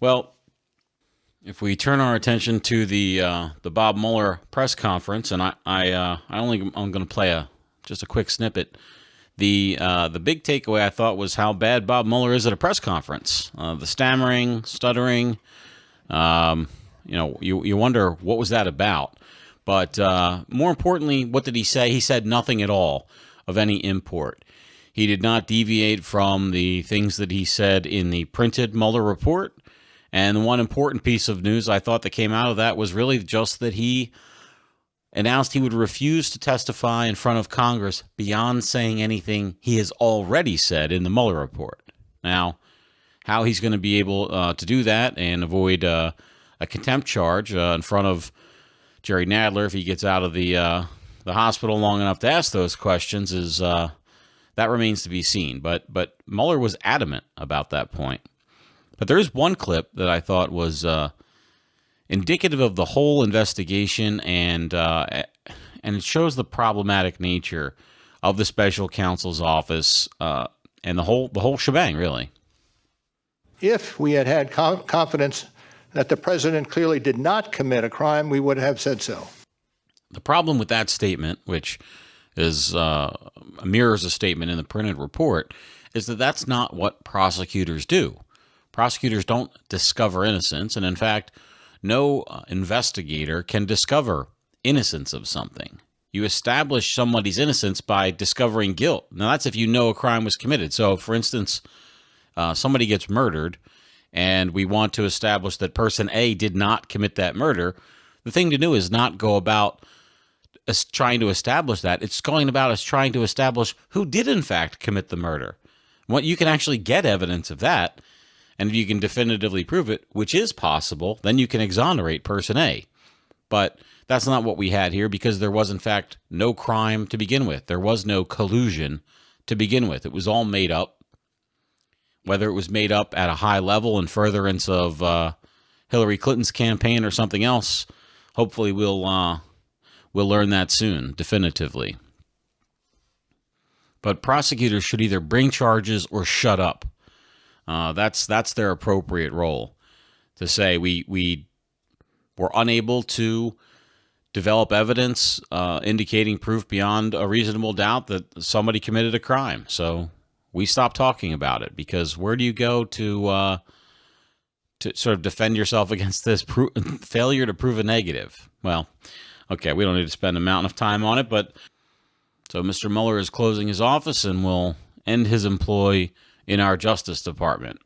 Well, if we turn our attention to the Bob Mueller press conference, and I'm going to play just a quick snippet. The big takeaway I thought was how bad Bob Mueller is at a press conference. The stammering, stuttering. You wonder what was that about. But more importantly, what did he say? He said nothing at all of any import. He did not deviate from the things that he said in the printed Mueller report. And the one important piece of news I thought that came out of that was really just that he announced he would refuse to testify in front of Congress beyond saying anything he has already said in the Mueller report. Now, how he's going to be able to do that and avoid a contempt charge in front of Jerry Nadler if he gets out of the hospital long enough to ask those questions is that remains to be seen. But Mueller was adamant about that point. But there is one clip that I thought was indicative of the whole investigation, and it shows the problematic nature of the special counsel's office and the whole shebang, really. If we had confidence that the president clearly did not commit a crime, we would have said so. The problem with that statement, which is mirrors a statement in the printed report, is that that's not what prosecutors do. Prosecutors don't discover innocence, and in fact, no investigator can discover innocence of something. You establish somebody's innocence by discovering guilt. Now, that's if you know a crime was committed. So, for instance, somebody gets murdered, and we want to establish that person A did not commit that murder. The thing to do is not go about trying to establish that. It's going about us trying to establish who did, in fact, commit the murder. What you can actually get evidence of that. And if you can definitively prove it, which is possible, then you can exonerate person A. But that's not what we had here because there was, in fact, no crime to begin with. There was no collusion to begin with. It was all made up. Whether it was made up at a high level in furtherance of Hillary Clinton's campaign or something else, hopefully we'll learn that soon, definitively. But prosecutors should either bring charges or shut up. That's their appropriate role, to say we were unable to develop evidence indicating proof beyond a reasonable doubt that somebody committed a crime. So we stopped talking about it, because where do you go to sort of defend yourself against this failure to prove a negative? Well, okay, we don't need to spend a mountain of time on it, but so Mr. Mueller is closing his office and will end his employ in our Justice Department.